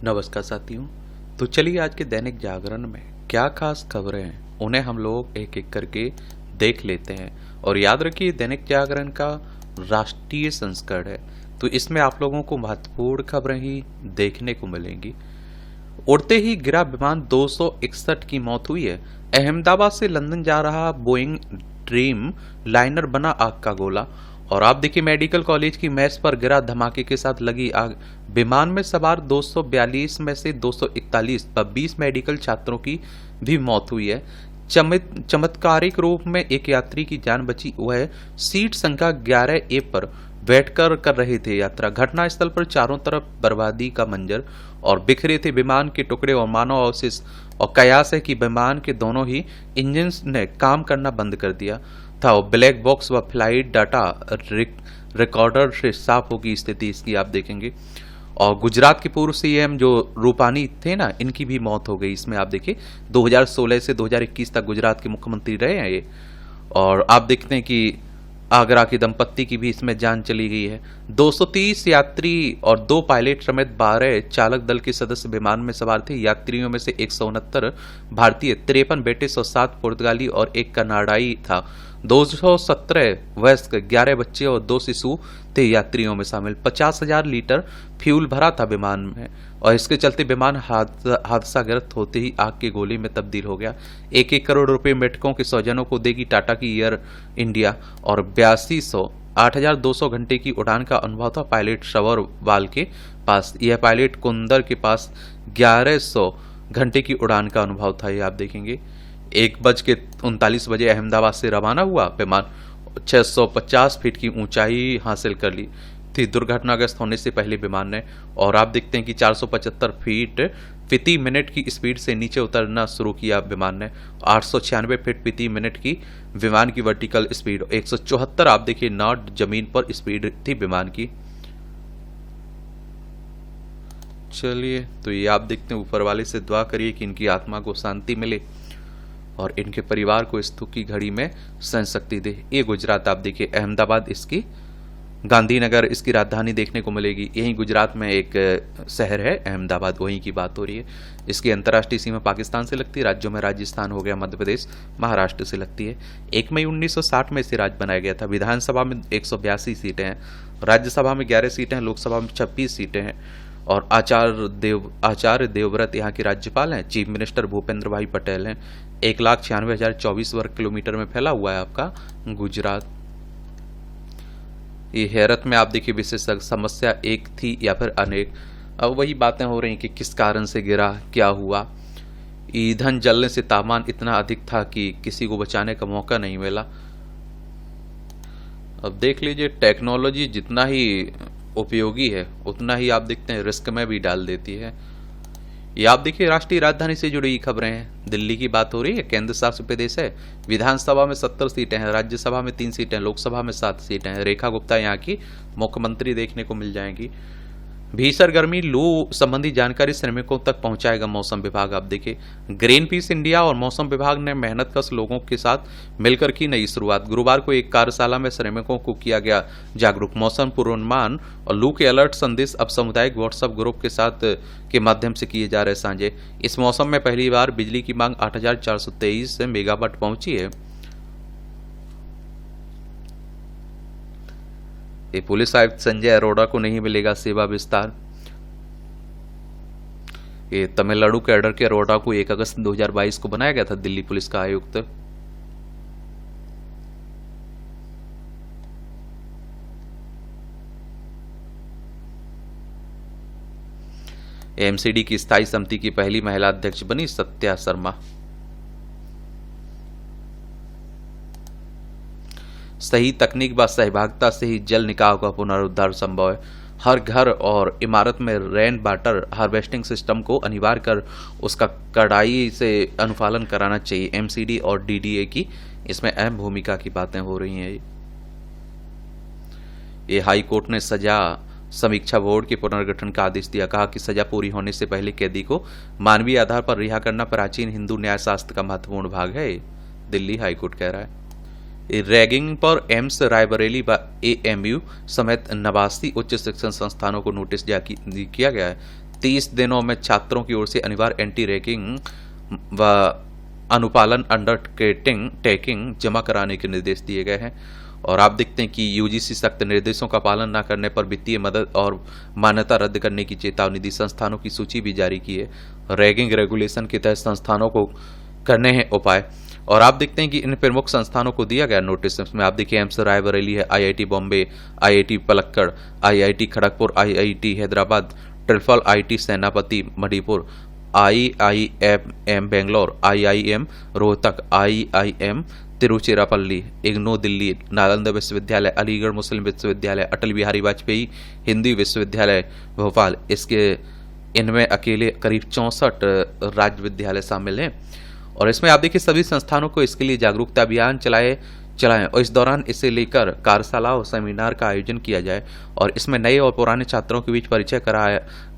नमस्कार साथियों। तो चलिए आज के दैनिक जागरण में क्या खास खबरें हैं उन्हें हम लोग एक एक करके देख लेते हैं। और याद रखिए दैनिक जागरण का राष्ट्रीय संस्करण है, तो इसमें आप लोगों को महत्वपूर्ण खबरें ही देखने को मिलेंगी। उड़ते ही गिरा विमान 261 की मौत हुई है। अहमदाबाद से लंदन जा रहा बोइंग ड्रीम लाइनर बना आग का गोला। और आप देखिए मेडिकल कॉलेज की मेस पर गिरा धमाके के साथ लगी आग। विमान में सवार 242 में से 241 व 20 मेडिकल छात्रों की भी मौत हुई है। चमत्कारिक रूप में एक यात्री की जान बची। वह सीट संख्या 11A पर बैठकर कर रहे थे यात्रा। घटनास्थल पर चारों तरफ बर्बादी का मंजर और बिखरे थे विमान के टुकड़े और मानव अवशेष। और कयास है कि विमान के दोनों ही इंजन ने काम करना बंद कर दिया था और ब्लैक बॉक्स व फ्लाइट डाटा रिकॉर्डर से साफ होगी स्थिति इसकी आप देखेंगे। और गुजरात के पूर्व सीएम जो रूपानी थे ना, इनकी भी मौत हो गई। इसमें आप देखिए 2016 से 2021 तक गुजरात के मुख्यमंत्री रहे हैं ये। और आप देखते हैं कि आगरा की दंपत्ति की भी इसमें जान चली गई है। 230 यात्री और 2 पायलट समेत 12 चालक दल के सदस्य विमान में सवार थे। यात्रियों में से 169 भारतीय, 53 ब्रिटिश और 7 पुर्तगाली और 1 कनाडाई था। 217 वयस्क, 11 बच्चे और 2 शिशु थे यात्रियों में शामिल। 50,000 लीटर फ्यूल भरा था विमान में और इसके चलते विमान हादसाग्रस्त होते ही आग के गोले में तब्दील हो गया। 1-1 करोड़ रुपए मृतकों के स्वजनों को देगी टाटा की एयर इंडिया। और 8,200 घंटे की उड़ान का अनुभव था पायलट शवरवाल के पास। यह पायलट कुंदर के पास 1100 घंटे की उड़ान का अनुभव था। ये आप देखेंगे 1:39 बजे अहमदाबाद से रवाना हुआ विमान 650 फीट की ऊंचाई हासिल कर ली थी दुर्घटनाग्रस्त होने से पहले विमान ने। और आप देखते हैं कि 475 फीट प्रति मिनट की स्पीड से नीचे उतरना शुरू किया विमान ने। 896 फीट प्रति मिनट की विमान की वर्टिकल स्पीड, 174 आप देखिए नॉट जमीन पर स्पीड थी विमान की। चलिए तो ये आप देखते हैं, ऊपर वाले से दुआ करिए कि इनकी आत्मा को शांति मिले और इनके परिवार को इस दुख की घड़ी में सहन शक्ति दे। ये गुजरात आप देखिए, अहमदाबाद इसकी, गांधीनगर इसकी राजधानी देखने को मिलेगी। यही गुजरात में एक शहर है अहमदाबाद, वहीं की बात हो रही है। इसकी अंतर्राष्ट्रीय सीमा पाकिस्तान से लगती है। राज्यों में राजस्थान हो गया, मध्य प्रदेश, महाराष्ट्र से लगती है। 1 मई 1960 में इसे राज्य बनाया गया था। विधानसभा में 182 सीटें हैं, राज्यसभा में 11 सीटें हैं, लोकसभा में 26 सीटें हैं। और आचार्य देवव्रत यहाँ के राज्यपाल हैं। चीफ मिनिस्टर भूपेंद्र भाई पटेल हैं। 1,96,024 वर्ग किलोमीटर में फैला हुआ है आपका गुजरात। ये हैरत में आप देखिए विशेषज्ञ समस्या एक थी या फिर अनेक। अब वही बातें हो रही कि किस कारण से गिरा, क्या हुआ। ईंधन जलने से तापमान इतना अधिक था कि किसी को बचाने का मौका नहीं मिला। अब देख लीजिए टेक्नोलॉजी जितना ही उपयोगी है उतना ही आप देखते हैं रिस्क में भी डाल देती है। ये आप देखिए राष्ट्रीय राजधानी से जुड़ी खबरें हैं। दिल्ली की बात हो रही है, केंद्र शासित प्रदेश है। विधानसभा में 70 सीटें हैं, राज्यसभा में 3 सीटें, लोकसभा में 7 सीटें हैं। रेखा गुप्ता यहाँ की मुख्यमंत्री देखने को मिल जाएंगी। भीषण गर्मी, लू संबंधी जानकारी श्रमिकों तक पहुंचाएगा मौसम विभाग। आप देखिए ग्रीन पीस इंडिया और मौसम विभाग ने मेहनतकश लोगों के साथ मिलकर की नई शुरुआत। गुरुवार को एक कार्यशाला में श्रमिकों को किया गया जागरूक। मौसम पूर्वानुमान और लू के अलर्ट संदेश अब सामुदायिक व्हाट्सएप ग्रुप के माध्यम से किए जा रहे साझे। इस मौसम में पहली बार बिजली की मांग 8,423 मेगावाट पहुंची है। पुलिस आयुक्त संजय अरोड़ा को नहीं मिलेगा सेवा विस्तार। ये तमिलनाडु कैडर के अरोड़ा को 1 अगस्त 2022 को बनाया गया था दिल्ली पुलिस का आयुक्त। एमसीडी की स्थायी समिति की पहली महिला अध्यक्ष बनी सत्या शर्मा। सही तकनीक व सहभागिता से ही जल निकाय का पुनरुद्धार संभव है। हर घर और इमारत में रेन वाटर हार्वेस्टिंग सिस्टम को अनिवार्य कर उसका कड़ाई से अनुपालन कराना चाहिए। एमसीडी और डीडीए की इसमें अहम भूमिका की बातें हो रही हैं। ये हाई कोर्ट ने सजा समीक्षा बोर्ड के पुनर्गठन का आदेश दिया। कहा कि सजा पूरी होने से पहले कैदी को मानवीय आधार पर रिहा करना प्राचीन हिंदू न्याय शास्त्र का महत्वपूर्ण भाग है। दिल्ली हाईकोर्ट कह रहा है। रैगिंग पर एम्स रायबरेली व एएमयू समेत 89 उच्च शिक्षण संस्थानों को नोटिस जारी किया गया है। 30 दिनों में छात्रों की ओर से अनिवार्य एंटी रैगिंग व अनुपालन अंडरटेकिंग टेकिंग जमा कराने के निर्देश दिए गए हैं। और आप देखते हैं कि यूजीसी सख्त निर्देशों का पालन न करने पर वित्तीय मदद और मान्यता रद्द करने की चेतावनी दी। संस्थानों की सूची भी जारी की है। रैगिंग रेगुलेशन के तहत संस्थानों को करने हैं उपाय। और आप देखते हैं कि इन प्रमुख संस्थानों को दिया गया नोटिस में आप देखिए एम्स रायबरेली है, IIT Bombay, IIT Palakkad, IIT Kharagpur, IIT Hyderabad, triple IT Senapati Manipur, IIM Bangalore, IIM Rohtak, IIM Tiruchirappalli, IGNOU Delhi, Nalanda विश्वविद्यालय, अलीगढ़ मुस्लिम विश्वविद्यालय, अटल बिहारी वाजपेयी हिंदी विश्वविद्यालय भोपाल, इनमें अकेले करीब 64 राज्य विद्यालय शामिल हैं। और इसमें आप देखिए सभी संस्थानों को इसके लिए जागरूकता अभियान चलाएं और इस दौरान इसे लेकर कार्यशाला और सेमिनार का आयोजन किया जाए और इसमें नए और पुराने छात्रों के बीच परिचय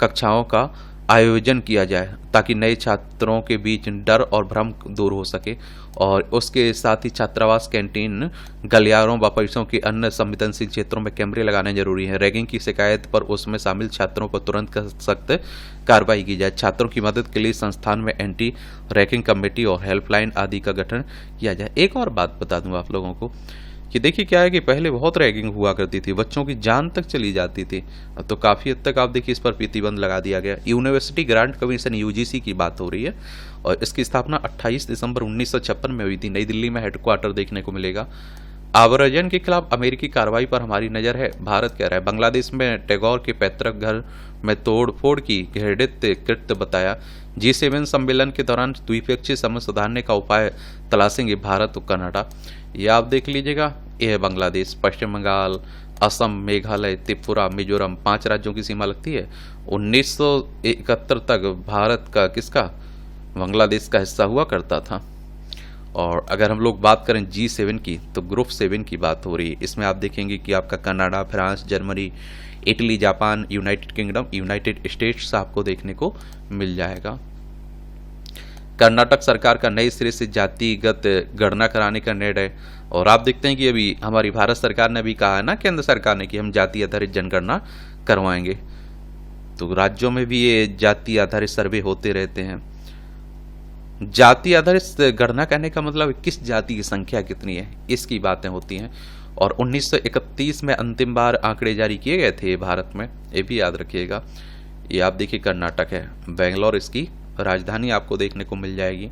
कक्षाओं का आयोजन किया जाए ताकि नए छात्रों के बीच डर और भ्रम दूर हो सके। और उसके साथ ही छात्रावास, कैंटीन, गलियारों व परिसरों के अन्य संवेदनशील क्षेत्रों में कैमरे लगाने जरूरी है। रैगिंग की शिकायत पर उसमें शामिल छात्रों पर तुरंत सख्त कार्रवाई की जाए। छात्रों की मदद के लिए संस्थान में एंटी रैगिंग कमेटी और हेल्पलाइन आदि का गठन किया जाए। एक और बात बता दूं आप लोगों को कि देखिए क्या है कि पहले बहुत रैगिंग हुआ करती थी, बच्चों की जान तक चली जाती थी। अब तो काफ़ी हद तक आप देखिए इस पर प्रतिबंध लगा दिया गया। यूनिवर्सिटी ग्रांट कमीशन यूजीसी की बात हो रही है और इसकी स्थापना 28 दिसंबर 1956 में हुई थी। नई दिल्ली में हेडक्वार्टर देखने को मिलेगा। आव्रजन के खिलाफ अमेरिकी कार्रवाई पर हमारी नज़र है। भारत कह रहा है बांग्लादेश में टैगोर के पैतृक घर में तोड़ फोड़ की घृणित कृत्य बताया। G7 सम्मेलन के दौरान द्विपक्षीय संबंध सुधारने का उपाय तलाशेंगे भारत और कनाडा। ये आप देख लीजिएगा। यह है बांग्लादेश, पश्चिम बंगाल, असम, मेघालय, त्रिपुरा, मिजोरम, 5 राज्यों की सीमा लगती है। 1971 तक भारत का किसका बांग्लादेश का हिस्सा हुआ करता था। और अगर हम लोग बात करें G7 की तो ग्रुप 7 की बात हो रही है। इसमें आप देखेंगे कि आपका Canada, France, Germany, Italy, Japan, United kingdom, United states आपको देखने को मिल जाएगा। कर्नाटक सरकार का नए सिरे से जातिगत गणना कराने का निर्णय। और आप देखते हैं कि अभी हमारी भारत सरकार ने भी कहा है ना, केंद्र सरकार ने, कि हम जाति आधारित जनगणना करवाएंगे। तो राज्यों में भी ये जाति आधारित सर्वे होते रहते हैं। जाति आधारित गणना करने का मतलब किस जाति की संख्या कितनी है, इसकी बातें होती हैं। और 1931 में अंतिम बार आंकड़े जारी किए गए थे भारत में, ये भी याद रखिएगा। ये आप देखिए कर्नाटक है, बेंगलोर इसकी राजधानी आपको देखने को मिल जाएगी।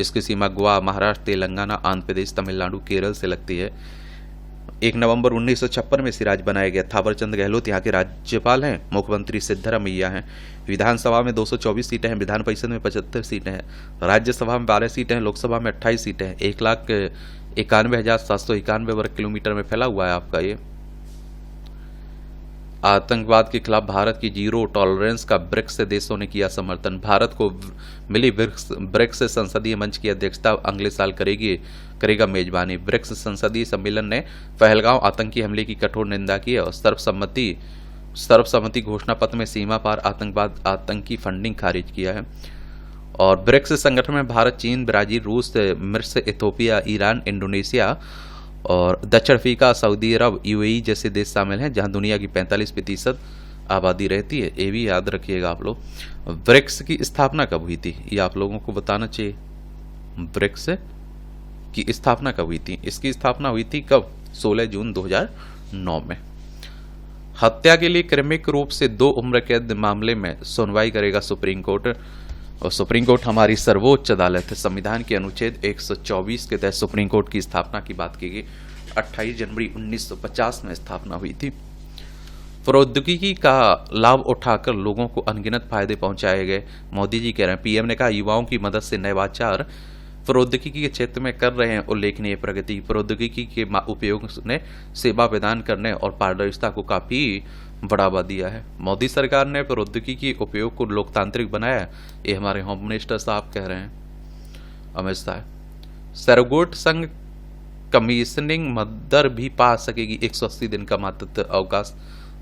इसकी सीमा गोवा, महाराष्ट्र, तेलंगाना, आंध्र प्रदेश, तमिलनाडु, केरल से लगती है। 1 नवंबर 1956 में सिराज बनाया गया। थावरचंद गहलोत यहाँ के राज्यपाल हैं। मुख्यमंत्री सिद्धरामैया हैं। विधानसभा में 224 सीटें हैं, विधान परिषद में 75 सीटें हैं, राज्यसभा में 12 सीटें हैं, लोकसभा में 28 सीटें हैं। 1,91,791 वर्ग किलोमीटर में फैला हुआ है आपका ये। आतंकवाद के खिलाफ भारत की जीरो टॉलरेंस का ब्रिक्स देशों ने किया समर्थन। भारत को मिली ब्रिक्स संसदीय मंच की अध्यक्षता अगले साल करेगा मेजबानी। ब्रिक्स संसदीय सम्मेलन ने पहलगांव आतंकी हमले की कठोर निंदा की है और सर्वसम्मति घोषणा पत्र में सीमा पार आतंकी फंडिंग खारिज किया है। और ब्रिक्स संगठन में भारत, चीन, ब्राजील, रूस, मिस्र, इथोपिया, ईरान, इंडोनेशिया और दक्षिण अफ्रीका, सऊदी अरब, यूएई जैसे देश शामिल हैं जहां दुनिया की 45% आबादी रहती है। ये भी याद रखिएगा आप लोग। ब्रिक्स की स्थापना कब हुई थी ये आप लोगों को बताना चाहिए। ब्रिक्स की स्थापना कब हुई थी? इसकी स्थापना हुई थी कब? 16 जून 2009 में। हत्या के लिए क्रमिक रूप से 2 उम्र कैद मामले में सुनवाई करेगा सुप्रीम कोर्ट। और सुप्रीम कोर्ट हमारी सर्वोच्च अदालत है। संविधान के अनुच्छेद 124 के तहत सुप्रीम कोर्ट की स्थापना की बात की गई। 28 जनवरी 1950 में स्थापना हुई थी। प्रौद्योगिकी का लाभ उठाकर लोगों को अनगिनत फायदे पहुंचाए गए। मोदी जी कह रहे हैं, पीएम ने कहा युवाओं की मदद से नवाचार प्रौद्योगिकी के क्षेत्र में कर रहे हैं उल्लेखनीय प्रगति। प्रौद्योगिकी के उपयोग ने सेवा प्रदान करने और पारदर्शिता को काफी बढ़ावा दिया है। मोदी सरकार ने प्रौद्योगिकी के उपयोग को लोकतांत्रिक बनाया, ये हमारे होम मिनिस्टर साहब कह रहे हैं, अमित शाह। सरोगेट संघ कमीशनिंग मदर भी पा सकेगी 180 दिन का मातृत्व अवकाश।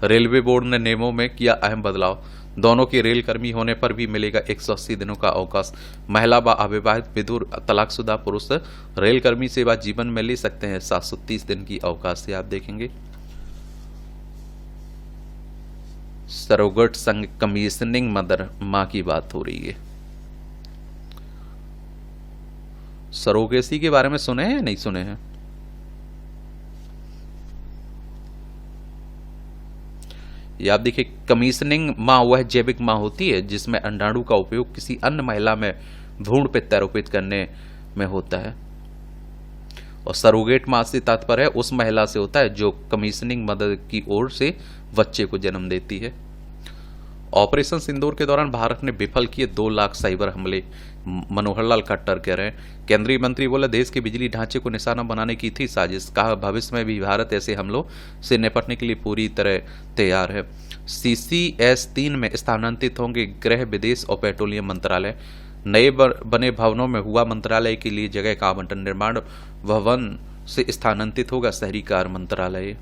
रेलवे बोर्ड ने नियमों में किया अहम बदलाव। दोनों के रेल कर्मी होने पर भी मिलेगा 180 दिनों का अवकाश। महिला व अविवाहित, विधुर, तलाकशुदा पुरुष रेल कर्मी सेवा जीवन में ले सकते हैं 730 दिन की अवकाश से। आप देखेंगे सरोगेट संग कमीशनिंग मदर, माँ की बात हो रही है। सरोगेसी के बारे में सुने हैं या नहीं सुने हैं? ये आप देखिए, कमीशनिंग माँ वह जैविक माँ होती है जिसमें अंडाणु का उपयोग किसी अन्य महिला में भ्रूण प्रत्यारोपित करने में होता है। और सरोगेट माँ से तात्पर्य है उस महिला से होता है जो कमीशनिंग मदर की ओर से बच्चे को जन्म देती है। ऑपरेशन सिंदूर के दौरान भारत ने विफल किए 2 लाख साइबर हमले, मनोहर लाल खट्टर कह रहे हैं। केंद्रीय मंत्री बोले देश के बिजली ढांचे को निशाना बनाने की थी साजिश, कहा भविष्य में भी भारत ऐसे हमलों से निपटने के लिए पूरी तरह तैयार है। CCS-3 में स्थानांतरित होंगे गृह, विदेश और पेट्रोलियम मंत्रालय। नए बने भवनों में हुआ मंत्रालय के लिए जगह का आवंटन, निर्माण भवन से स्थानांतरित होगा शहरी कार्य मंत्रालय।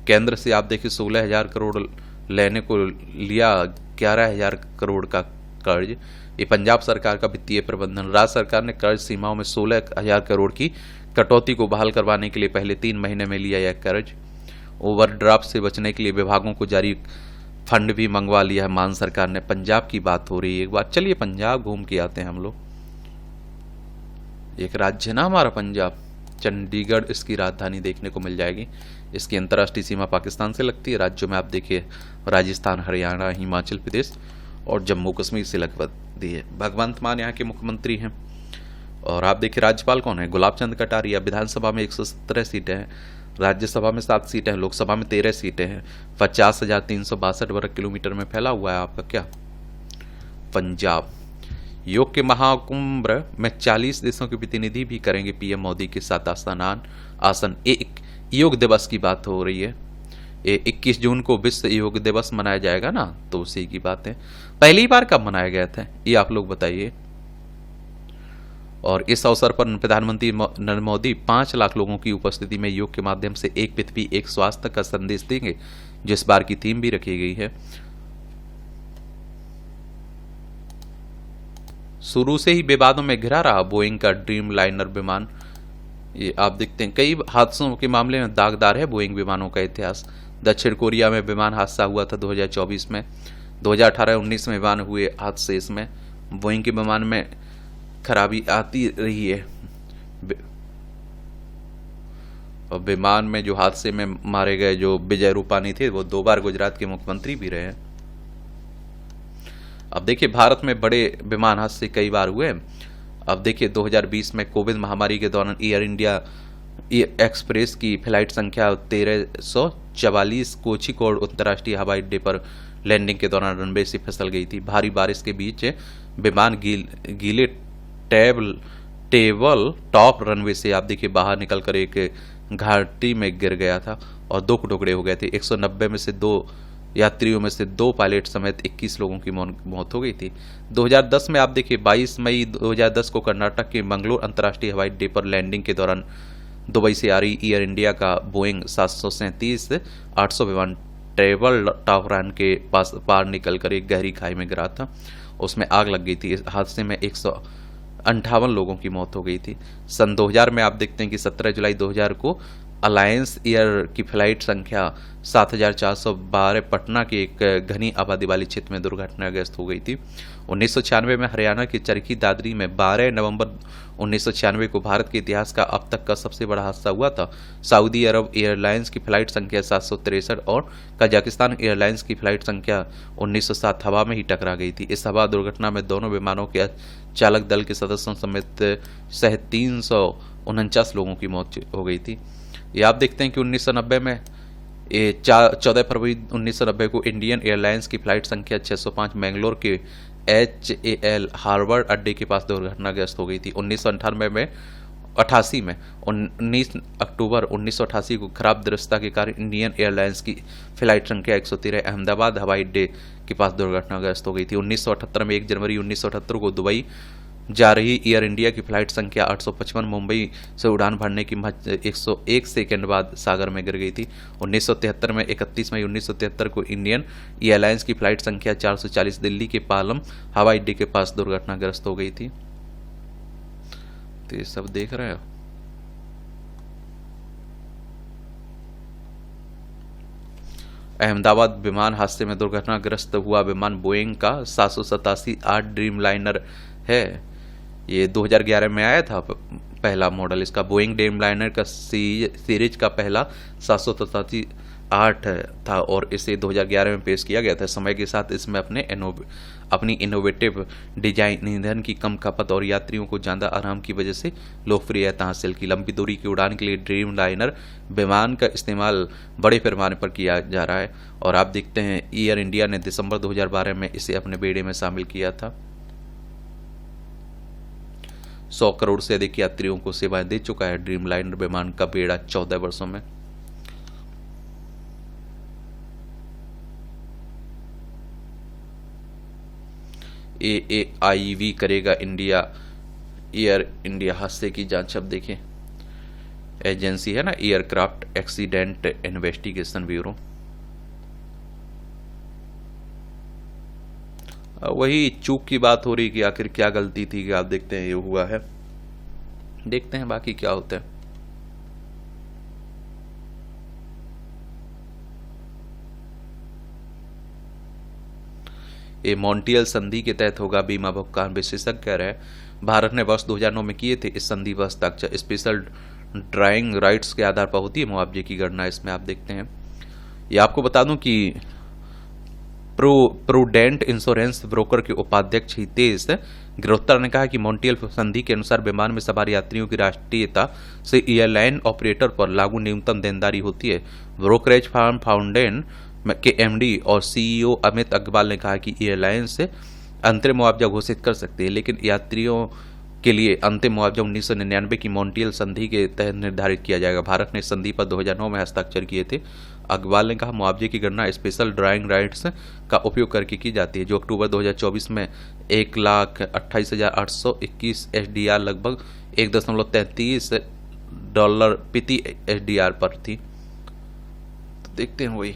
केंद्र से आप देखिए 16,000 करोड़ लेने को लिया 11,000 करोड़ का कर्ज। ये पंजाब सरकार का वित्तीय प्रबंधन। राज्य सरकार ने कर्ज सीमाओं में 16,000 करोड़ की कटौती को बहाल करवाने के लिए पहले 3 महीने में लिया यह कर्ज। ओवरड्राफ्ट से बचने के लिए विभागों को जारी फंड भी मंगवा लिया है मान सरकार ने। पंजाब की बात हो रही है एक बार, चलिए पंजाब घूम के आते हैं हम लोग। एक राज्य ना हमारा पंजाब, चंडीगढ़ इसकी राजधानी देखने को मिल जाएगी। इसकी अंतर्राष्ट्रीय सीमा पाकिस्तान से लगती है। राज्यों में आप देखिए राजस्थान, हरियाणा, हिमाचल प्रदेश और जम्मू कश्मीर से लगती है। भगवंत मान यहाँ के मुख्यमंत्री हैं। और आप देखिए राज्यपाल कौन है? गुलाब चंद कटारिया। विधानसभा में 117 सीटें हैं, राज्यसभा में 7 सीटें हैं, लोकसभा में 13 सीटें हैं। 50,362 वर्ग किलोमीटर में फैला हुआ है आपका क्या पंजाब। योग के महाकुंभ में 40 देशों के प्रतिनिधि भी करेंगे पीएम मोदी के साथ आसन। एक योग दिवस की बात हो रही है। 21 जून को विश्व योग दिवस मनाया जाएगा ना, तो उसी की बात है। पहली बार कब मनाया गया था ये आप लोग बताइए। और इस अवसर पर प्रधानमंत्री नरेंद्र मोदी 5 लाख लोगों की उपस्थिति में योग के माध्यम से एक पृथ्वी एक स्वास्थ्य का संदेश देंगे, जिस बार की थीम भी रखी गई है। शुरू से ही विवादों में घिरा रहा बोइंग का ड्रीम लाइनर विमान। ये आप देखते हैं कई हादसों के मामले में दागदार है बोइंग विमानों का इतिहास। दक्षिण कोरिया में विमान हादसा हुआ था 2024 में। 2018-19 में विमान हुए हादसे। इसमें बोइंग के विमान में खराबी आती रही है। और विमान में जो हादसे में मारे गए जो विजय रूपानी थे वो 2 बार गुजरात के मुख्यमंत्री भी रहे हैं। अब देखिए भारत में बड़े विमान हादसे कई बार हुए। अब देखिए 2020 में कोविड महामारी के दौरान एयर इंडिया एक्सप्रेस की फ्लाइट संख्या 1344 कोझिकोड अंतर्राष्ट्रीय हवाई अड्डे पर लैंडिंग के दौरान रनवे से फिसल गई थी। भारी बारिश के बीच विमान गीले टेबल टॉप रनवे से आप देखिए बाहर निकलकर एक घाटी में गिर गया था और 2 टुकड़े हो गए थे। 190 में से 2 यात्रियों में से 2 पायलट समेत 21 लोगों की मौत हो गई थी। 2010 में आप देखिए 22 मई 2010 को कर्नाटक के मंगलोर अंतर्राष्ट्रीय हवाई अड्डे पर लैंडिंग के दौरान दुबई से आ रही एयर इंडिया का बोइंग 737-800 विमान टेबल टॉप रन के पार निकलकर एक गहरी खाई में गिरा था। उसमें आग लग गई थी। इस हादसे में 158 लोगों की मौत हो गई थी। सन 2000 में आप देखते हैं कि 17 जुलाई 2000 को अलायंस एयर की फ्लाइट संख्या 7412 पटना के एक घनी आबादी वाले क्षेत्र में दुर्घटनाग्रस्त हो गई थी। 1996 में हरियाणा के चरखी दादरी में 12 नवंबर 1996 को भारत के इतिहास का अब तक का सबसे बड़ा हादसा हुआ था। सऊदी अरब एयरलाइंस की फ्लाइट संख्या 763 और कजाकिस्तान एयरलाइंस की फ्लाइट संख्या 1907 हवा में ही टकरा गई थी। इस हवा दुर्घटना में दोनों विमानों के चालक दल के सदस्यों समेत 349 लोगों की मौत हो गई थी। ये आप देखते हैं कि 1990 में 14 फरवरी 1990 को इंडियन एयरलाइंस की फ्लाइट संख्या 605 मैंगलोर के HAL हार्वर्ड अड्डे के पास दुर्घटनाग्रस्त हो गई थी। 1998 में 19 अक्टूबर 1988 को खराब दृश्यता के कारण इंडियन एयरलाइंस की फ्लाइट संख्या 113 अहमदाबाद हवाई अड्डे के पास दुर्घटनाग्रस्त हो गई थी। 1978 में 1 जनवरी 1978 को दुबई जा रही एयर इंडिया की फ्लाइट संख्या 855 मुंबई से उड़ान भरने की महज 101 सेकेंड बाद सागर में गिर गई थी। 1973 में 31 मई 1973 को इंडियन एयरलाइंस की फ्लाइट संख्या 440 दिल्ली के पालम हवाई अड्डे के पास दुर्घटनाग्रस्त हो गई थी। तो ये सब देख रहे हो। अहमदाबाद विमान हादसे में दुर्घटनाग्रस्त हुआ विमान बोइंग का 787-8 ड्रीम लाइनर है। ये 2011 में आया था पहला मॉडल इसका। बोइंग ड्रीम लाइनर का सीरीज का पहला 787-8 था और इसे 2011 में पेश किया गया था। समय के साथ इसमें अपनी इनोवेटिव डिजाइन, ईंधन की कम खपत और यात्रियों को ज़्यादा आराम की वजह से लोकप्रियता हासिल की। लंबी दूरी की उड़ान के लिए ड्रीम लाइनर विमान का इस्तेमाल बड़े पैमाने पर किया जा रहा है और आप देखते हैं एयर इंडिया ने दिसंबर 2012 में इसे अपने बेड़े में शामिल किया था। 100 करोड़ से अधिक यात्रियों को सेवाएं दे चुका है ड्रीम लाइनर विमान का बेड़ा 14 वर्षों में। AAIV करेगा एयर इंडिया हादसे की जांच। अब देखें, एजेंसी है ना एयरक्राफ्ट एक्सीडेंट इन्वेस्टिगेशन ब्यूरो, वही चूक की बात हो रही कि आखिर क्या गलती थी कि आप देखते हैं ये हुआ है। देखते हैं बाकी क्या होता है। ये मॉन्ट्रियल संधि के तहत होगा बीमा भुगतान, विशेषज्ञ कह रहे हैं। भारत ने वर्ष 2009 में किए थे इस संधि पर हस्ताक्षर। स्पेशल ड्राइंग राइट्स के आधार पर होती है मुआवजे की गणना। इसमें आप देखते हैं, ये आपको बता दूं कि प्रूडेंट इंश्योरेंस ब्रोकर के उपाध्यक्ष हितेश गिरोत्तर ने कहा कि मॉन्ट्रियल संधि के अनुसार विमान में सवार यात्रियों की राष्ट्रीयता से एयरलाइन ऑपरेटर पर लागू न्यूनतम देनदारी होती है। ब्रोकरेज फर्म फाउंडेन के एमडी और सीईओ अमित अग्रवाल ने कहा कि एयरलाइन से अंतरिम मुआवजा घोषित कर सकते हैं, लेकिन यात्रियों के लिए अंतिम मुआवजा 1999 की मॉन्ट्रियल संधि के तहत निर्धारित किया जाएगा। भारत ने इस संधि पर 2009 में हस्ताक्षर किए थे। अग्रवाल ने कहा मुआवजे की गणना स्पेशल ड्राइंग राइट्स का उपयोग करके की जाती है, जो अक्टूबर 2024 में $1,28,821 SDR लगभग $1.33 प्रति SDR पर थी। तो देखते हैं वही।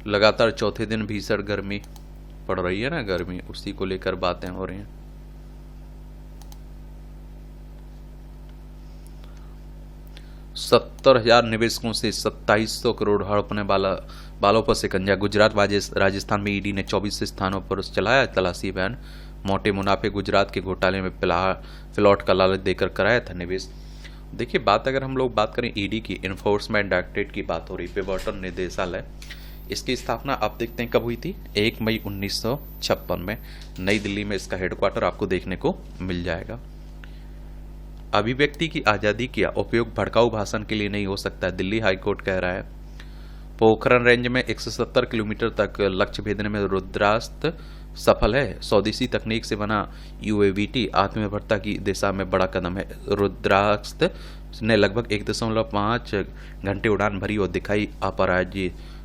लगातार चौथे दिन भीषण गर्मी पड़ रही है ना, गर्मी उसी को लेकर बातें हो रही हैं। $70,000 निवेशकों से 2700 करोड़ हड़पने बालों पर शिकंजा। गुजरात राजस्थान में ईडी ने 24 स्थानों पर चलाया तलाशी अभियान। मोटे मुनाफे गुजरात के घोटाले में प्लॉट का लालच देकर कराया था निवेश। देखिए अगर हम लोग बात करें ईडी की, इन्फोर्समेंट डायरेक्टरेट की बात हो रही, प्रवर्तन निदेशालय, इसकी स्थापना आप देखते हैं कब हुई थी, 1 मई 1956 में। नई दिल्ली में इसका हेडक्वार्टर आपको देखने को मिल जाएगा। अभिव्यक्ति की आज़ादी का उपयोग भड़काऊ भाषण के लिए नहीं हो सकता है, दिल्ली हाईकोर्ट कह रहा है। पोखरण रेंज में 170 किलोमीटर तक लक्ष्य भेदने में रुद्रास्त्र सफल है। स्वदेशी तकनीक से बना UAVT आत्मनिर्भरता की दिशा में बड़ा कदम है। रुद्रास्त्र ने लगभग 1.5 घंटे उड़ान भरी और दिखाई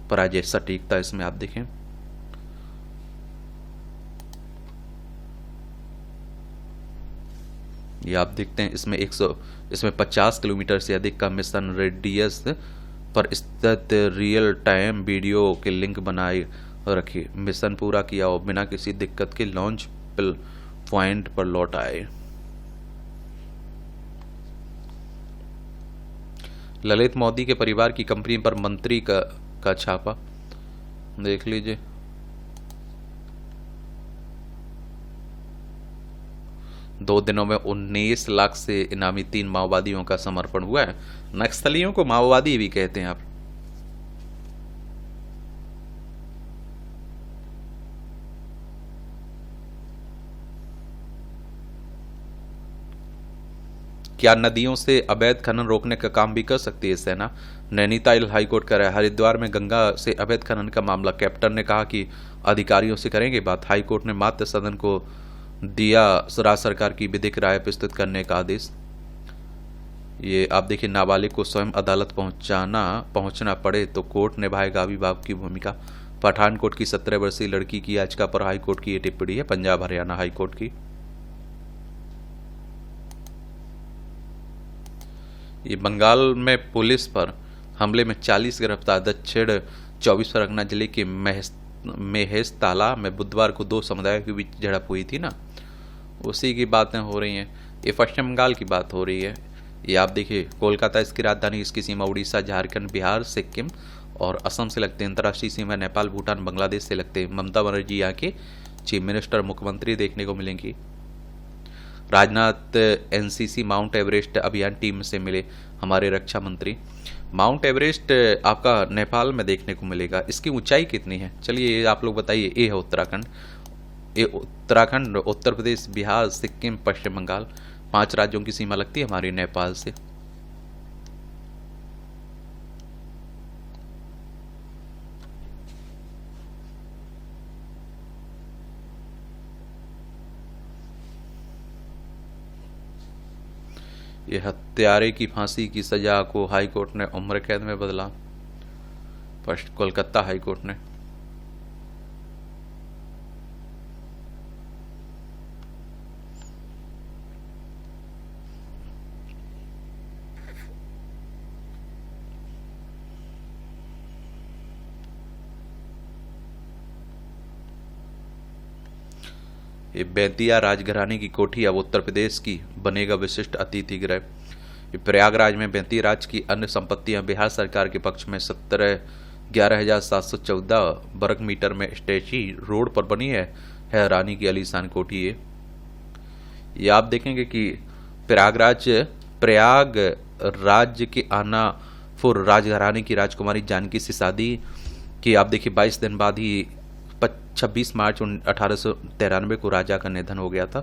पराजय सटीकता। इसमें आप देखें, ये आप देखते हैं इसमें 50 किलोमीटर से अधिक का मिशन रेडियस पर स्थित रियल टाइम वीडियो के लिंक बनाए रखे। मिशन पूरा किया और बिना किसी दिक्कत के लॉन्च पॉइंट पर लौट आए। ललित मोदी के परिवार की कंपनी पर मंत्री का छापा, देख लीजिए। दो दिनों में 19 लाख से इनामी 3 माओवादियों का समर्पण हुआ है। नक्सलियों को माओवादी भी कहते हैं आप। क्या नदियों से अवैध खनन रोकने का काम भी कर सकती है सेना? नैनीताल हाईकोर्ट कह रहा है। हरिद्वार में गंगा से अवैध खनन का मामला, कैप्टन ने कहा कि अधिकारियों से करेंगे बात। हाईकोर्ट ने मात्र सदन को दिया राज्य सरकार की विधिक राय प्रस्तुत करने का आदेश। ये आप देखिए, नाबालिग को स्वयं अदालत पहुंचना पड़े तो कोर्ट निभाएगा अभिभावक की भूमिका। पठानकोट की 17 वर्षीय लड़की की याचिका पर हाईकोर्ट की ये टिप्पणी है, पंजाब हरियाणा हाईकोर्ट की। ये बंगाल में पुलिस पर हमले में 40 गिरफ्तार। दक्षिण 24 परगना जिले के महेशताला में बुधवार को 2 समुदायों के बीच झड़प हुई थी ना, उसी की बातें हो रही हैं। ये पश्चिम बंगाल की बात हो रही है। ये आप देखिए, कोलकाता इसकी राजधानी, इसकी सीमा उड़ीसा, झारखंड, बिहार, सिक्किम और असम से लगते हैं। अंतर्राष्ट्रीय सीमा नेपाल, भूटान, बांग्लादेश से लगते हैं। ममता बनर्जी यहाँ के चीफ मिनिस्टर, मुख्यमंत्री देखने को मिलेंगी। राजनाथ एनसीसी माउंट एवरेस्ट अभियान टीम से मिले हमारे रक्षा मंत्री। माउंट एवरेस्ट आपका नेपाल में देखने को मिलेगा। इसकी ऊंचाई कितनी है, चलिए आप लोग बताइए। ये है उत्तराखंड, ये उत्तराखंड, उत्तर प्रदेश, बिहार, सिक्किम, पश्चिम बंगाल, 5 राज्यों की सीमा लगती है हमारी नेपाल से। ये हत्यारे की फांसी की सजा को हाई कोर्ट ने उम्र कैद में बदला। फर्स्ट कोलकाता हाई कोर्ट ने। ये बेतिया राजघराने की कोठी अब उत्तर प्रदेश की बनेगा विशिष्ट अतिथि गृह। प्रयागराज में 35 राज्य की अन्य संपत्तियां बिहार सरकार के पक्ष में 11,714 वर्ग मीटर में स्टेची रोड पर बनी है रानी की आलीशान कोठी। ये आप देखेंगे कि प्रयागराज के आनापुर राजघराने की राजकुमारी जानकी से शादी की आप देखिए 22 दिन बाद ही 26 मार्च 1893 को राजा का निधन हो गया था।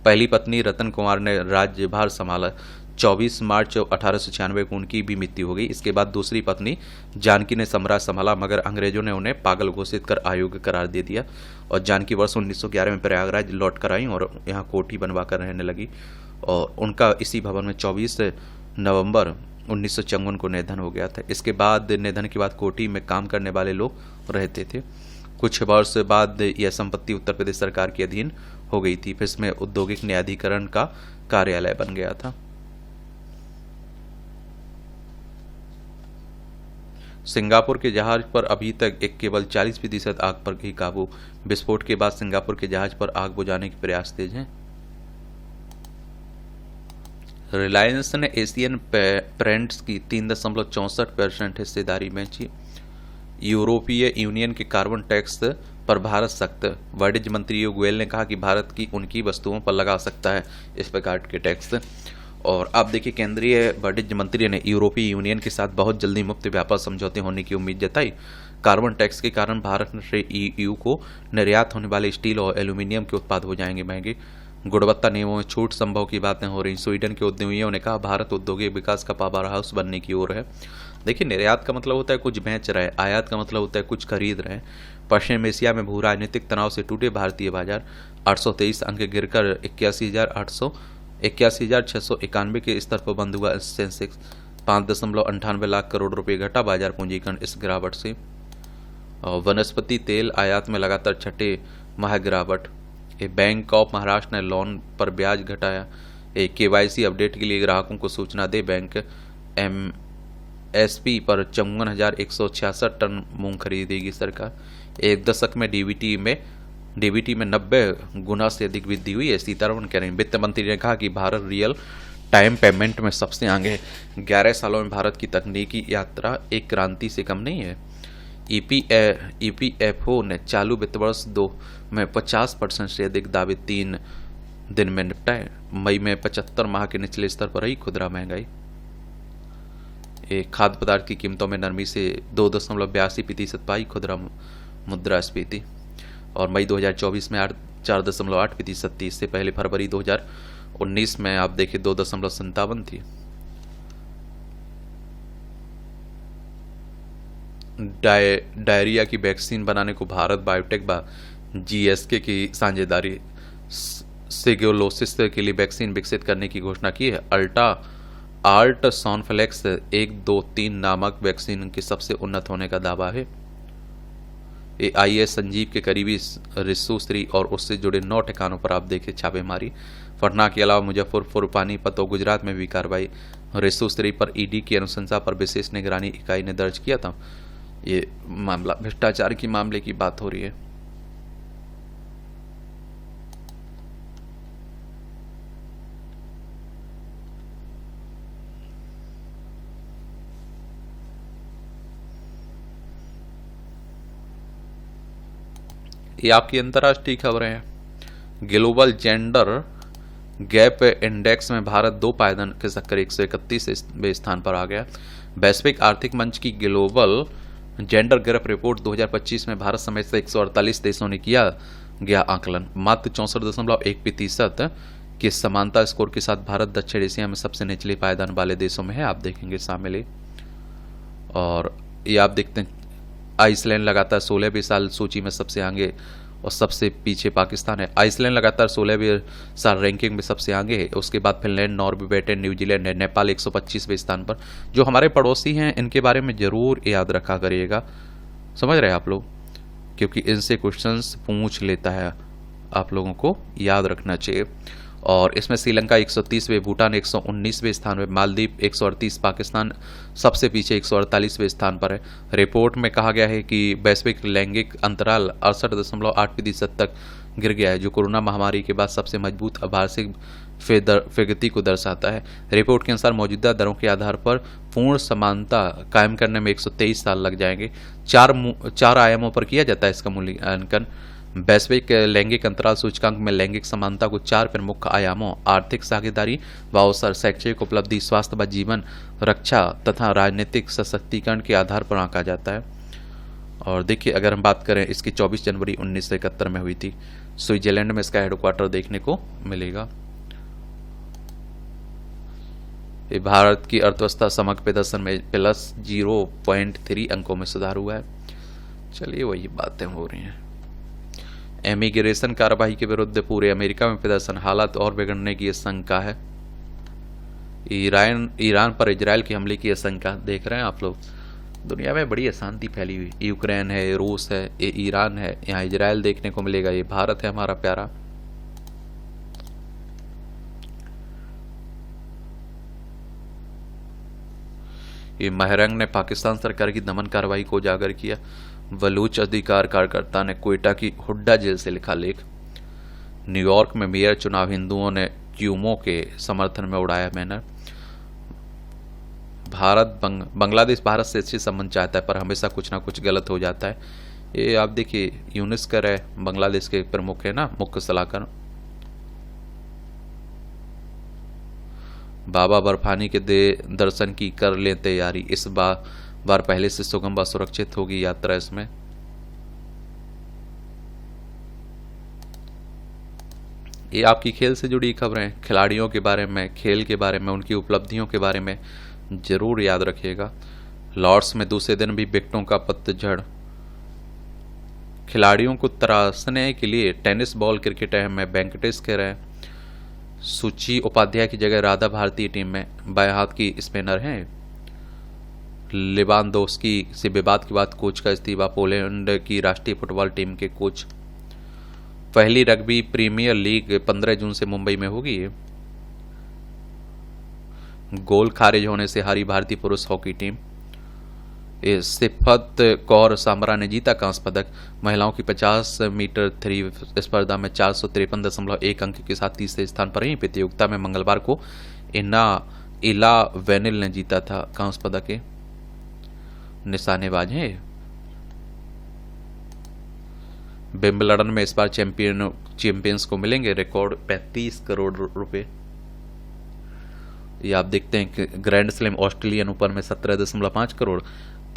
पहली पत्नी रतन कुमार ने राज्यभार संभाला। 24 मार्च 1896 को उनकी भी मृत्यु हो गई। इसके बाद दूसरी पत्नी जानकी ने सम्राट संभाला, मगर अंग्रेजों ने उन्हें पागल घोषित कर अयोग्य करार दे दिया और जानकी वर्ष 1911 में प्रयागराज लौट कर आई और यहाँ कोठी बनवा कर रहने लगी। और उनका इसी भवन में 24 नवंबर 1954 को निधन हो गया था। इसके बाद निधन के बाद कोठी में काम करने वाले लोग रहते थे। कुछ वर्ष बाद यह संपत्ति उत्तर प्रदेश सरकार के अधीन हो गई थी। फिर इसमें औद्योगिक न्यायाधिकरण का कार्यालय बन गया था। सिंगापुर के जहाज पर अभी तक केवल 40% आग पर ही काबू। विस्फोट के बाद सिंगापुर के जहाज पर आग बुझाने के प्रयास तेज हैं। रिलायंस ने एशियन पेंट्स की 3.64% हिस्सेदारी बेची। यूरोपीय यूनियन के कार्बन टैक्स पर भारत सख्त। वाणिज्य मंत्री गोयल ने कहा कि भारत की उनकी वस्तुओं पर लगा सकता है इस प्रकार के टैक्स। और आप देखिए, केंद्रीय वाणिज्य मंत्री ने यूरोपीय यूनियन के साथ बहुत जल्दी मुक्त व्यापार समझौते होने की उम्मीद जताई। कार्बन टैक्स के कारण भारत से ईयू को निर्यात होने वाले स्टील और एल्यूमिनियम के उत्पाद हो जाएंगे महंगे। गुणवत्ता नियमों में छूट संभव की बातें हो रही। स्वीडन के उद्यमियों ने कहा भारत औद्योगिक विकास का पावर हाउस बनने की ओर है। देखिए, निर्यात का मतलब होता है कुछ बेच रहे, आयात का मतलब होता है कुछ खरीद रहे हैं। पश्चिम एशिया में भू राजनीतिक तनाव से टूटे भारतीय बाजार। 823 अंक गिरकर 81,691 के स्तर पर बंद हुआ सेंसेक्स। 5.98 लाख करोड़ रुपए घटा बाजार पूंजीकरण इस गिरावट से। और वनस्पति तेल आयात में लगातार छठे माह गिरावट। बैंक ऑफ महाराष्ट्र ने लोन पर ब्याज घटाया। KYC अपडेट के लिए ग्राहकों को सूचना दे बैंक। MSP पर 54,166 टन मूंग खरीदेगी सरकार। एक दशक में डीबीटी में 90 गुना से अधिक वृद्धि हुई है, सीतारमण कह रही। वित्त मंत्री ने कहा कि भारत रियल टाइम पेमेंट में सबसे आगे है। 11 सालों में भारत की तकनीकी यात्रा एक क्रांति से कम नहीं है। EPFO ने चालू वित्त वर्ष 2 में 50% से अधिक दावे 3 दिन में निपटाए। मई में 75 माह के निचले स्तर पर रही खुदरा महंगाई। खाद्य पदार्थ की कीमतों में नरमी से 2.82% पाई खुदरा मुद्रास्फीति। और मई 2024 में 4.8% थी। इससे पहले फरवरी 2019 में आप देखिए 2.57 थी। डायरिया की वैक्सीन बनाने को भारत बायोटेक GSK की साझेदारी। सिगोलोसिस के लिए वैक्सीन विकसित करने की घोषणा की है। आल्ट सॉनफ्लेक्स 1-2-3 नामक वैक्सीन के सबसे उन्नत होने का दावा है। IAS संजीव के करीबी रिसु श्री और उससे जुड़े 9 ठिकानों पर आप देखें छापेमारी। पटना के अलावा मुजफ्फरपुर, पानीपत और गुजरात में भी कार्रवाई। रेसो 3 पर ईडी की अनुशंसा पर विशेष निगरानी इकाई ने दर्ज किया था। ये मामला भ्रष्टाचार की मामले की बात हो रही है। ये आपकी अंतर्राष्ट्रीय खबरें हैं। ग्लोबल जेंडर गैप इंडेक्स में भारत 2 पायदान के शक्कर 131वें स्थान पर आ गया। वैश्विक आर्थिक मंच की ग्लोबल जेंडर गैप रिपोर्ट 2025 में भारत समेत 148 देशों ने किया गया आकलन। मात्र 64.1% के समानता स्कोर के साथ भारत दक्षिण एशिया में सबसे निचले पायदान वाले देशों में है। आप देखेंगे शामिल है। और ये आप देखते हैं आइसलैंड लगातार 16वें साल सूची में सबसे आगे और सबसे पीछे पाकिस्तान है। आइसलैंड लगातार 16वें साल रैंकिंग में सबसे आगे है। उसके बाद फिनलैंड, नॉर्वे, ब्रिटेन, न्यूजीलैंड है। नेपाल 125वें स्थान पर। जो हमारे पड़ोसी हैं इनके बारे में जरूर याद रखा करिएगा, समझ रहे हैं आप लोग, क्योंकि इनसे क्वेश्चंस पूछ लेता है, आप लोगों को याद रखना चाहिए। और इसमें श्रीलंका 130वें, भूटान 119वें स्थान पर, मालदीव 138, पाकिस्तान सबसे पीछे 148वें स्थान पर है। रिपोर्ट में कहा गया है कि वैश्विक लैंगिक अंतराल 68.8% तक गिर गया है, जो कोरोना महामारी के बाद सबसे मजबूत आभासी प्रगति को दर्शाता है। रिपोर्ट के अनुसार मौजूदा दरों के आधार पर पूर्ण समानता कायम करने में 123 साल लग जाएंगे। चार आयामों पर किया जाता है इसका मूल्यांकन। वैश्विक लैंगिक अंतराल सूचकांक में लैंगिक समानता को 4 प्रमुख आयामों आर्थिक साझेदारी व अवसर, शैक्षिक उपलब्धि, स्वास्थ्य व जीवन रक्षा तथा राजनीतिक सशक्तिकरण के आधार पर आंका जाता है। और देखिए, अगर हम बात करें, इसकी 24 जनवरी 1971 में हुई थी। स्विट्जरलैंड में इसका हेडक्वार्टर देखने को मिलेगा। ये भारत की अर्थव्यवस्था समग्र प्रदर्शन में +0.3 अंकों में सुधार हुआ है। चलिए, वही बातें हो रही हैं। इमिग्रेशन कार्रवाई के विरुद्ध पूरे अमेरिका में प्रदर्शन, हालात और बिगड़ने की आशंका है। ईरान पर इजरायल के हमले की आशंका देख रहे हैं आप लोग। दुनिया में बड़ी अशांति फैली हुई। यूक्रेन है, रूस है, ये ईरान है, यहाँ इजरायल देखने को मिलेगा। ये भारत है हमारा प्यारा। ये महरंग ने पाकिस्तान सरकार की दमन कार्रवाई को उजागर किया। बलूच अधिकार कार्यकर्ता ने कोयटा की हुड्डा जेल से लिखा लेख। न्यूयॉर्क में मेयर चुनाव, हिंदुओं ने क्यूमो के समर्थन में उड़ाया बैनर। बांग्लादेश भारत से अच्छे संबंध चाहता है, पर हमेशा कुछ ना कुछ गलत हो जाता है। ये आप देखिए, यूनिस्कर है, बांग्लादेश के प्रमुख है ना, मुख्य सलाहकार। बाबा बर्फानी के दर्शन की कर ले तैयारी। इस बार पहले से सुगम व सुरक्षित होगी यात्रा। इसमें ये आपकी खेल से जुड़ी खबरें, खिलाड़ियों के बारे में, खेल के बारे में, उनकी उपलब्धियों के बारे में जरूर याद रखिएगा। लॉर्ड्स में दूसरे दिन भी विकेटों का पतझड़। खिलाड़ियों को तराशने के लिए टेनिस बॉल क्रिकेट में वेंकटेश कह रहे हैं। सुची उपाध्याय की जगह राधा भारतीय टीम में, बाएं हाथ की स्पिनर हैं। लेवांडोव्स्की से विवाद के बाद कोच का इस्तीफा। पोलैंड की राष्ट्रीय फुटबॉल टीम के कोच। पहली रग्बी प्रीमियर लीग 15 जून से मुंबई में होगी। गोल खारिज होने से हारी भारतीय पुरुष हॉकी टीम। सिफत कौर सांबरा ने जीता कांस्य पदक। महिलाओं की 50 मीटर थ्री स्पर्धा में 453.1 अंक के साथ तीसरे स्थान पर रही। प्रतियोगिता में मंगलवार को इला वेनिल ने जीता था कांस्य पदक के। निशानेबाज हैं। विंबलडन में इस बार चैंपियंस को मिलेंगे रिकॉर्ड 35 करोड़ रुपए। ये आप देखते हैं कि ग्रैंड स्लैम ऑस्ट्रेलियन ओपन में 17.5 करोड़,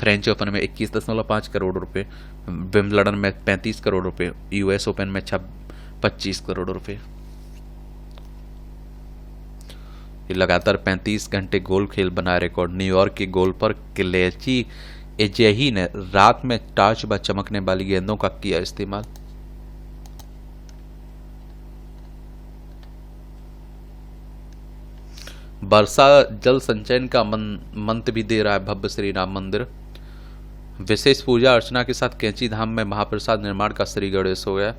फ्रेंच ओपन में 21.5 करोड़ रुपए, विंबलडन में 35 करोड़ रुपए, यूएस ओपन में 25 करोड़ रुपए। लगातार 35 घंटे गोल खेल बनाया रिकॉर्ड। न्यूयॉर्क के गोल पर क्लेची एजेही ने रात में टॉर्च व चमकने वाली गेंदों का किया इस्तेमाल। वर्षा जल संचयन का मंत्र भी दे रहा है भव्य श्री राम मंदिर। विशेष पूजा अर्चना के साथ कैंची धाम में महाप्रसाद निर्माण का श्री गणेश हो गया।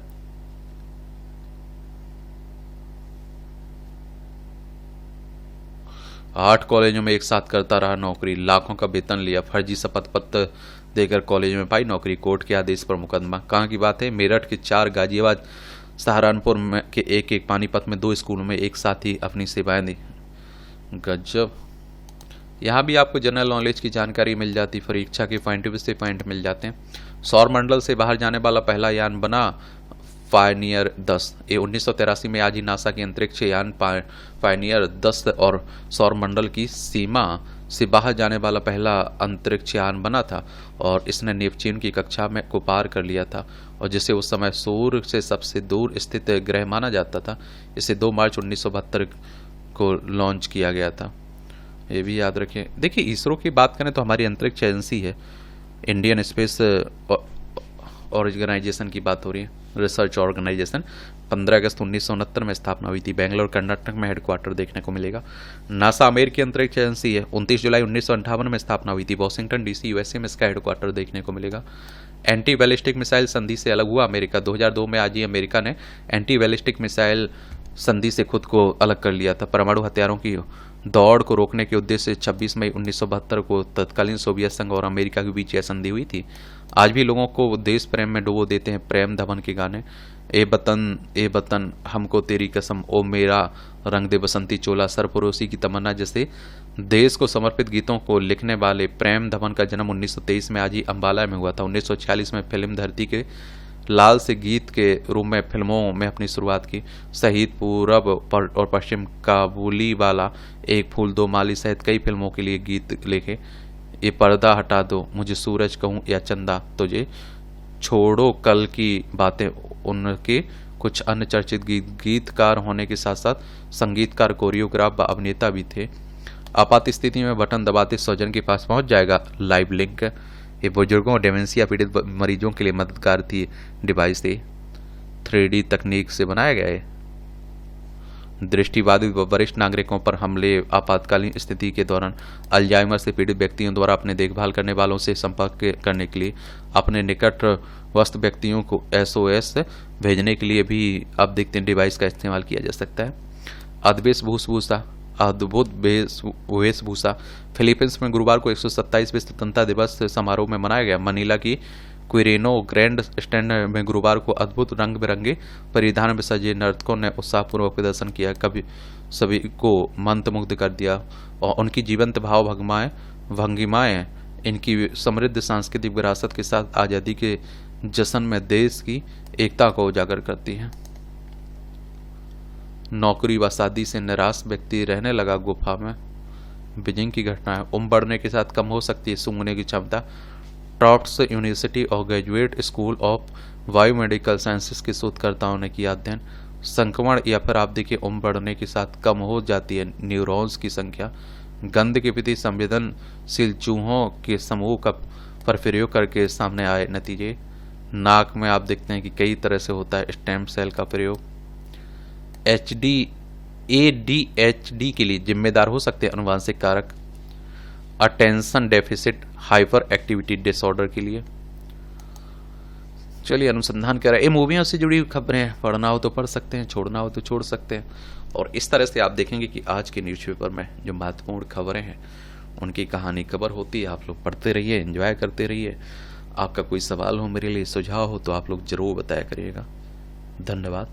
8 कॉलेजों में एक साथ करता रहा नौकरी, लाखों का वेतन लिया, फर्जी शपथ पत्र देकर कॉलेज में पाई नौकरी, कोर्ट के आदेश पर मुकदमा। कहाँ की बात है? मेरठ के 4, गाजियाबाद, सहारनपुर में के 1, पानीपत में 2 स्कूलों में एक साथ ही अपनी सेवाएं दी। गजब। यहाँ भी आपको जनरल नॉलेज की जानकारी मिल जाती, परीक्षा के पॉइंट से पॉइंट मिल जाते हैं। सौर मंडल से बाहर जाने वाला पहला यान बना पायनियर 10। ये 1983 में आज ही नासा के अंतरिक्ष यान पायनियर 10 और सौर मंडल की सीमा से बाहर जाने वाला पहला अंतरिक्ष यान बना था और इसने नेपच्यून की कक्षा में को पार कर लिया था और जिसे उस समय सूर्य से सबसे दूर स्थित ग्रह माना जाता था। इसे 2 मार्च 1972 को लॉन्च किया गया था, ये भी याद रखें। देखिए, इसरो की बात करें तो हमारी अंतरिक्ष एजेंसी है, इंडियन स्पेस ऑर्गेनाइजेशन की बात हो रही है, रिसर्च ऑर्गेनाइजेशन। 15 अगस्त 1969 में स्थापना हुई थी। बेंगलोर कर्नाटक में हेडक्वार्टर देखने को मिलेगा। नासा अमेरिकी अंतरिक्ष एजेंसी है, 29 जुलाई 1958 में स्थापना हुई थी। वॉशिंगटन डीसी यूएसए में इसका हेडक्वार्टर देखने को मिलेगा। एंटी बैलिस्टिक मिसाइल संधि से अलग हुआ अमेरिका। 2002 में आज ही अमेरिका ने एंटी बैलिस्टिक मिसाइल संधि से खुद को अलग कर लिया था। परमाणु हथियारों की दौड़ को रोकने के उद्देश्य से 26 मई 1972 को तत्कालीन सोवियत संघ और अमेरिका के बीच यह संधि हुई थी। आज भी लोगों को देश प्रेम में डुबो देते हैं प्रेम धवन के गाने। ए वतन हमको तेरी कसम, ओ मेरा रंग दे बसंती चोला, सरफरोशी की तमन्ना जैसे देश को समर्पित गीतों को लिखने वाले प्रेम धवन का जन्म 1923 में आज ही अम्बाला में हुआ था। 1946 में फिल्म धरती के लाल से गीत के रूप में फिल्मों में अपनी शुरुआत की। शहीद, पूरब और पश्चिम, काबुली वाला, एक फूल दो माली सहित कई फिल्मों के लिए गीत लिखे। ये पर्दा हटा दो, मुझे सूरज कहूँ या चंदा तुझे, छोड़ो कल की बातें, उनके कुछ अन्य चर्चित गीतकार होने के साथ साथ संगीतकार, कोरियोग्राफ व अभिनेता भी थे। आपात स्थिति में बटन दबाते स्वजन के पास पहुंच जाएगा लाइव लिंक। ये बुजुर्गों और डेमेंशिया पीड़ित मरीजों के लिए मददगार थी डिवाइस थी। 3D तकनीक से बनाया गया है। दृष्टिबाधित व वरिष्ठ नागरिकों पर हमले आपातकालीन स्थिति के दौरान अल्जाइमर से पीड़ित व्यक्तियों द्वारा अपने देखभाल करने वालों से संपर्क करने के लिए अपने निकटस्थ व्यक्तियों को SOS भेजने के लिए भी अब देखते हैं डिवाइस का इस्तेमाल किया जा सकता है। अद्भुत वेशभूषा। फिलीपींस में गुरुवार को 127वें स्वतंत्रता दिवस समारोह में मनाया गया। मनीला की क्विरेनो ग्रैंड स्टैंड में गुरुवार को अद्भुत रंग बिरंगे परिधान में सजे नर्तकों ने उत्साहपूर्वक प्रदर्शन किया, कभी सभी को मंत्रमुग्ध कर दिया और उनकी जीवंत भाव भंगिमाएं इनकी समृद्ध सांस्कृतिक विरासत के साथ आज़ादी के जश्न में देश की एकता को उजागर करती हैं। नौकरी व शादी से निराश व्यक्ति रहने लगा गुफा में। बीजिंग की घटना है। उम्र बढ़ने के साथ कम हो सकती है सूंघने की क्षमता। टॉफ्ट्स यूनिवर्सिटी और graduate school of biomedical sciences के शोधकर्ताओं ने किया अध्ययन। संक्रमण या फिर आप देखिए उम्र बढ़ने के साथ कम हो जाती है न्यूरॉन्स की संख्या। गंध के प्रति संवेदनशील चूहों के समूह का पर प्रयोग करके सामने आए नतीजे। नाक में आप देखते हैं कि कई तरह से होता है स्टेम सेल का प्रयोग। ADHD के लिए जिम्मेदार हो सकते हैं अनुवांशिक कारक। Attention deficit hyper activity disorder के लिए। चलिए, अनुसंधान कर रहे हैं। मूवियों से जुड़ी खबरें पढ़ना हो तो पढ़ सकते हैं, छोड़ना हो तो छोड़ सकते हैं। और इस तरह से आप देखेंगे कि आज के न्यूज़पेपर में जो महत्वपूर्ण खबरें हैं उनकी कहानी कवर होती है। आप लोग पढ़ते रहिए, एंजॉय करते रहिए। आपका कोई सवाल हो, मेरे लिए सुझाव हो तो आप लोग जरूर बताया करिएगा। धन्यवाद।